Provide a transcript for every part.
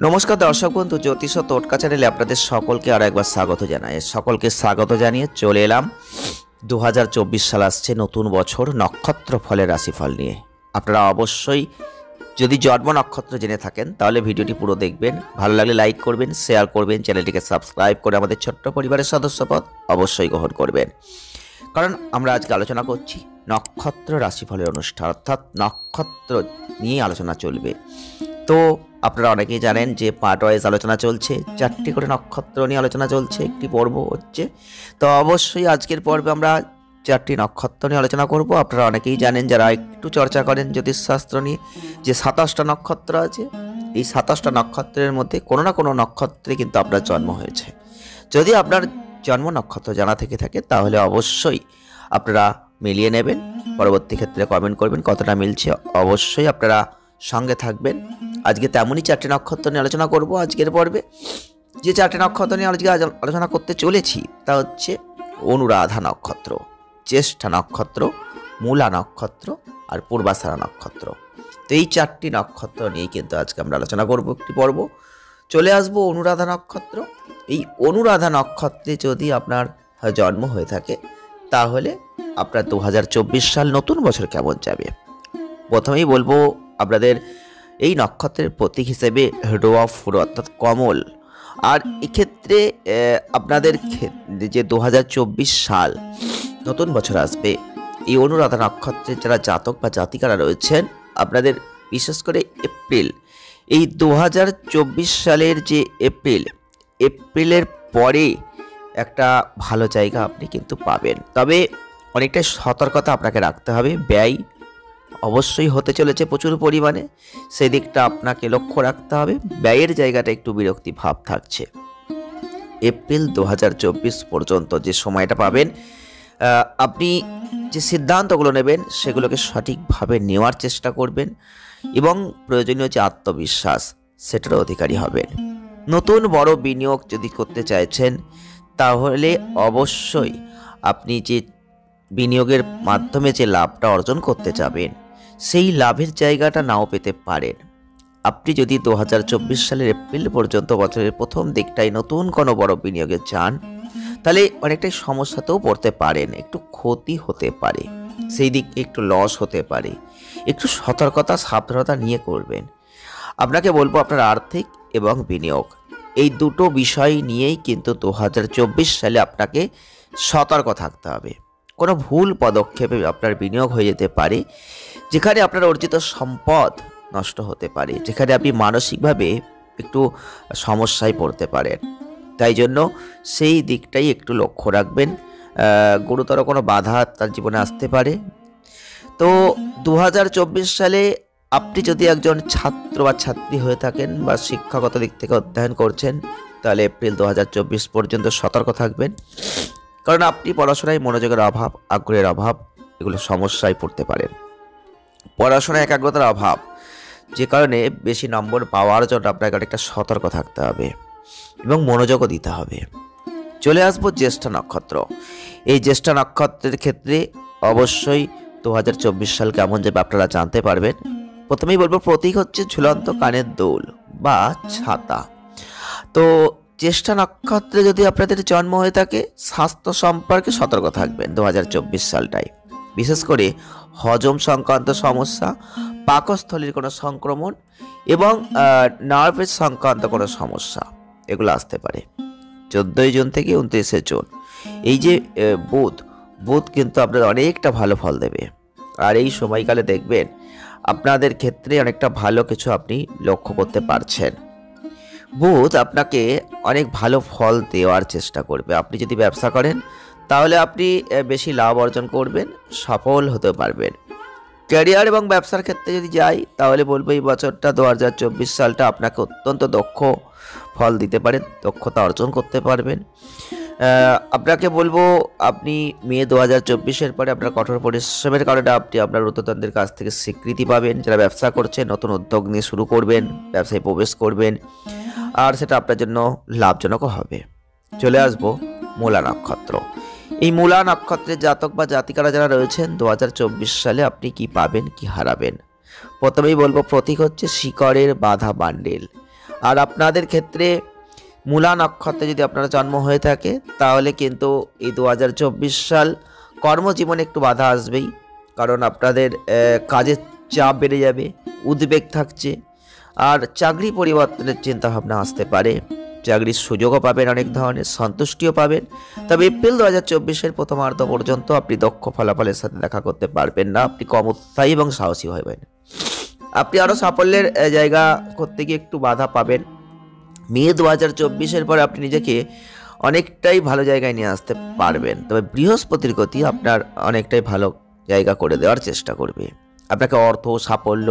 নমস্কার দর্শক বন্ধু, জ্যোতিষ ও টোটকা চ্যানেলে আপনাদের সকলকে আরো একবার স্বাগত জানাই। সকলকে স্বাগত জানিয়ে চলে এলাম 2024 সাল আসছে, নতুন বছর, নক্ষত্র ফলের রাশিফল নিয়ে। আপনারা অবশ্যই যদি জন্ম নক্ষত্র জেনে থাকেন তাহলে ভিডিওটি পুরো দেখবেন, ভালো লাগলে লাইক করবেন, শেয়ার করবেন, চ্যানেলটিকে সাবস্ক্রাইব করে আমাদের ছোট্ট পরিবারের সদস্যপদ অবশ্যই গ্রহণ করবেন। কারণ আমরা আজকে আলোচনা করছি নক্ষত্র রাশিফলের অনুষ্ঠান, অর্থাৎ নক্ষত্র নিয়ে আলোচনা চলবে। তো আপনারা অনেকেই জানেন যে পার্ট ওয়াইজ আলোচনা চলছে, 4টি করে নক্ষত্র নিয়ে আলোচনা চলছে, একটি পর্ব হচ্ছে। তো অবশ্যই আজকের পর্বে আমরা 4টি নক্ষত্র নিয়ে আলোচনা করব। আপনারা অনেকেই জানেন যারা একটু চর্চা করেন জ্যোতিষশাস্ত্র নিয়ে, যে 27টা নক্ষত্র আছে। এই 27টা নক্ষত্রের মধ্যে কোনো না কোনো নক্ষত্রে কিন্তু আপনার জন্ম হয়েছে। যদি আপনার জন্ম নক্ষত্র জানা থেকে থাকে তাহলে অবশ্যই আপনারা মিলিয়ে নেবেন, পরবর্তী ক্ষেত্রে কমেন্ট করবেন কতটা মিলছে। অবশ্যই আপনারা সঙ্গে থাকবেন। আজকে তেমনই 4টি নক্ষত্র নিয়ে আলোচনা করব আজকের পর্বে। যে 4টি নক্ষত্র নিয়ে আজকে আলোচনা করতে চলেছি তা হচ্ছে অনুরাধা নক্ষত্র, জ্যেষ্ঠা নক্ষত্র, মূলা নক্ষত্র আর পূর্বাষাঢ়া নক্ষত্র। তো এই 4টি নক্ষত্র নিয়ে কিন্তু আজকে আমরা আলোচনা করব একটি পর্ব। চলে আসবো অনুরাধা নক্ষত্র। এই অনুরাধা নক্ষত্রে যদি আপনার জন্ম হয়ে থাকে তাহলে আপনার 2024 সাল নতুন বছর কেমন যাবে। প্রথমেই বলবো আপনাদের এই নক্ষত্রের প্রতীক হিসেবে রোয়া ফুল অর্থাৎ কমল। আর এক্ষেত্রে আপনাদের যে 2024 সাল নতুন বছর আসবে, এই অনুরাধা নক্ষত্রের যারা জাতক বা জাতিকারা রয়েছেন আপনাদের বিশেষ করে এপ্রিল, এই 2024 সালের যে এপ্রিলের পরে একটা ভালো জায়গা আপনি কিন্তু পাবেন। তবে অনেকটা সতর্কতা আপনাকে রাখতে হবে, ব্যয় অবশ্যই হতে চলেছে প্রচুর পরিমাণে, সেই দিকটা আপনাকে লক্ষ্য রাখতে হবে। ব্যয়ের জায়গাটা একটু বিরক্তি ভাব থাকছে। এপ্রিল 2024 পর্যন্ত যে সময়টা পাবেন, আপনি যে সিদ্ধান্তগুলো নেবেন সেগুলোকে সঠিকভাবে নেওয়ার চেষ্টা করবেন এবং প্রয়োজনীয় যে আত্মবিশ্বাস সেটারও অধিকারী হবেন। নতুন বড় বিনিয়োগ যদি করতে চাইছেন তাহলে অবশ্যই আপনি যে বিনিয়োগের মাধ্যমে যে লাভটা অর্জন করতে যাবেন সেই লাভের জায়গাটা নাও পেতে পারেন। আপনি যদি 2024 সালের এপ্রিল পর্যন্ত বছরের প্রথম দিকটায় নতুন কোনো বড় বিনিয়োগে চান তাহলে অনেকটাই সমস্যাতেও পড়তে পারেন, একটু ক্ষতি হতে পারে, সেই দিকে একটু লস হতে পারে। একটু সতর্কতা সাবধানতা নিয়ে করবেন। আপনাকে বলবো আপনার আর্থিক এবং বিনিয়োগ এই দুটো বিষয় নিয়েই কিন্তু 2024 সালে আপনাকে সতর্ক থাকতে হবে। কোনো ভুল পদক্ষেপে আপনার বিনিয়োগ হয়ে যেতে পারে, যেখানে আপনার অর্জিত সম্পদ নষ্ট হতে পারে, যেখানে আপনি মানসিকভাবে একটু সমস্যায় পড়তে পারেন। তাই জন্য সেই দিকটাই একটু লক্ষ্য রাখবেন। গুরুতর কোনো বাধা তার জীবনে আসতে পারে। তো 2024 সালে আপনি যদি একজন ছাত্র বা ছাত্রী হয়ে থাকেন বা শিক্ষাগত দিক থেকে অধ্যয়ন করছেন তাহলে এপ্রিল 2024 পর্যন্ত সতর্ক থাকবেন। কারণ আপনি পড়াশোনায় মনোযোগের অভাব, আগ্রহের অভাব, এগুলো সমস্যায় পড়তে পারেন। পড়াশোনায় একাগ্রতার অভাব, যে কারণে বেশি নম্বর পাওয়ার জন্য আপনাকে অনেকটা সতর্ক থাকতে হবে এবং মনোযোগও দিতে হবে। চলে আসবো জ্যেষ্ঠা নক্ষত্র। এই জ্যেষ্ঠা নক্ষত্রের ক্ষেত্রে অবশ্যই 2024 সাল কেমন যাবে আপনারা জানতে পারবেন। প্রথমেই বলবো প্রতীক হচ্ছে ঝুলন্ত কানের দুল বা ছাতা। তো জ্যেষ্ঠা নক্ষত্রে যদি আপনাদের জন্ম হয়ে থাকে স্বাস্থ্য সম্পর্কে সতর্ক থাকবেন 2024 সালটায়। বিশেষ করে হজম সংক্রান্ত সমস্যা, পাকস্থলীর কোনো সংক্রমণ এবং নার্ভের সংক্রান্ত কোনো সমস্যা এগুলো আসতে পারে। 14 জুন থেকে 29 জুন এই যে বুধ কিন্তু আপনাদের অনেকটা ভালো ফল দেবে। আর এই সময়কালে দেখবেন আপনাদের ক্ষেত্রে অনেকটা ভালো কিছু আপনি লক্ষ্য করতে পারছেন। বুধ আপনাকে অনেক ভালো ফল দেওয়ার চেষ্টা করবে। আপনি যদি ব্যবসা করেন তাহলে আপনি বেশি লাভ অর্জন করবেন, সফল হতে পারবেন। ক্যারিয়ার এবং ব্যবসার ক্ষেত্রে যদি যাই তাহলে বলবো এই বছরটা 2024 সালটা আপনাকে অত্যন্ত দক্ষ ফল দিতে পারেন, দক্ষতা অর্জন করতে পারবেন। আপনাকে বলবো আপনি মে 2024-এর পরে আপনার কঠোর পরিশ্রমের কারণে আপনি আপনার ঊর্ধ্বতনদের কাছ থেকে স্বীকৃতি পাবেন। যারা ব্যবসা করছেন নতুন উদ্যোগ নিয়ে শুরু করবেন, ব্যবসায় প্রবেশ করবেন, আর সেটা আপনার জন্য লাভজনকও হবে। চলে আসবো মূলা নক্ষত্র। এই মূলা নক্ষত্রের জাতক বা জাতিকারা যারা রয়েছেন 2024 সালে আপনি কি পাবেন কি হারাবেন। প্রথমেই বলবো প্রতীক হচ্ছে শিকড়ের বাঁধা বান্ডেল। আর আপনাদের ক্ষেত্রে মূলা নক্ষত্রে যদি আপনারা জন্ম হয়ে থাকে তাহলে কিন্তু এই 2024 সাল কর্মজীবনে একটু বাধা আসবেই, কারণ আপনাদের কাজের চাপ বেড়ে যাবে, উদ্বেগ থাকছে, আর চাকরি পরিবর্তনের চিন্তাভাবনা আসতে পারে। চাকরির সুযোগও পাবেন, অনেক ধরনের সন্তুষ্টিও পাবেন। তবে এপ্রিল 2024-এর প্রথমার্ধ পর্যন্ত আপনি দক্ষ ফলাফলের সাথে দেখা করতে পারবেন না। আপনি কম উৎসাহী এবং সাহসী হবেন। আপনি আরও সাফল্যের জায়গা করতে গিয়ে একটু বাধা পাবেন। মে 2024-এর পরে আপনি নিজেকে অনেকটাই ভালো জায়গায় নিয়ে আসতে পারবেন। তবে বৃহস্পতির গতি আপনার অনেকটাই ভালো জায়গা করে দেওয়ার চেষ্টা করবে। আপনাকে অর্থ, সাফল্য,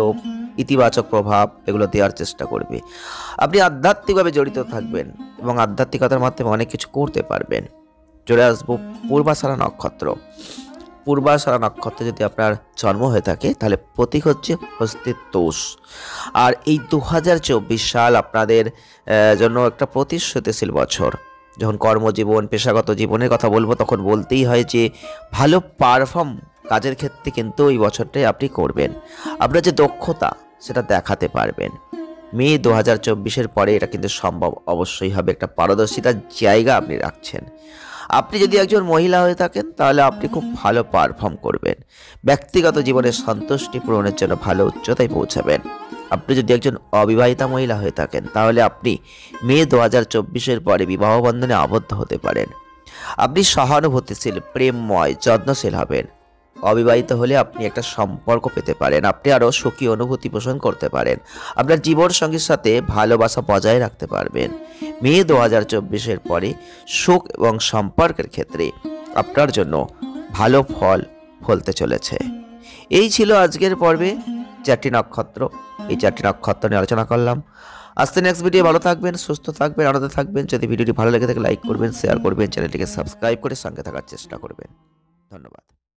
ইতিবাচক প্রভাব এগুলো দেওয়ার চেষ্টা করবে। আপনি আধ্যাত্মিকভাবে জড়িত থাকবেন এবং আধ্যাত্মিকতার মাধ্যমে অনেক কিছু করতে পারবেন। চলে আসবো পূর্বাষাঢ়া নক্ষত্র। পূর্বাষাঢ়া নক্ষত্রে যদি আপনার জন্ম হয়ে থাকে তাহলে প্রতীক হচ্ছে হস্তির তোষ। আর এই 2024 সাল আপনাদের জন্য একটা প্রতিশ্রুতিশীল বছর। যখন কর্মজীবন, পেশাগত জীবনের কথা বলবো তখন বলতেই হয় যে ভালো পারফর্ম কাজের ক্ষেত্রে কিন্তু এই বছরটাই আপনি করবেন। আপনার যে দক্ষতা সেটা দেখাতে পারবেন। মে 2024-এর পরে এটা কিন্তু সম্ভব অবশ্যই হবে। একটা পারদর্শিতার জায়গা আপনি রাখছেন। আপনি যদি একজন মহিলা হয়ে থাকেন তাহলে আপনি খুব ভালো পারফর্ম করবেন। ব্যক্তিগত জীবনের সন্তুষ্টি পূরণের জন্য ভালো উচ্চতায় পৌঁছাবেন। আপনি যদি একজন অবিবাহিতা মহিলা হয়ে থাকেন তাহলে আপনি মে 2024-এর পরে বিবাহ বন্ধনে আবদ্ধ হতে পারেন। আপনি সহানুভূতিশীল, প্রেমময়, যত্নশীল হবেন। অবিবাহিত হলে আপনি একটা সম্পর্ক পেতে পারেন। আপনি আরও সুখী অনুভূতি পোষণ করতে পারেন। আপনার জীবন সঙ্গীর সাথে ভালোবাসা বজায় রাখতে পারবেন। মে 2024-এর পরে সুখ এবং সম্পর্কের ক্ষেত্রে আপনার জন্য ভালো ফল ফলতে চলেছে। এই ছিল আজকের পর্বে 4টি নক্ষত্র। এই 4টি নক্ষত্র নিয়ে আলোচনা করলাম। আজকে নেক্সট ভিডিও ভালো থাকবেন, সুস্থ থাকবেন, আনন্দে থাকবেন। যদি ভিডিওটি ভালো লেগে থাকে লাইক করবেন, শেয়ার করবেন, চ্যানেলটিকে সাবস্ক্রাইব করে সঙ্গে থাকার চেষ্টা করবেন। ধন্যবাদ।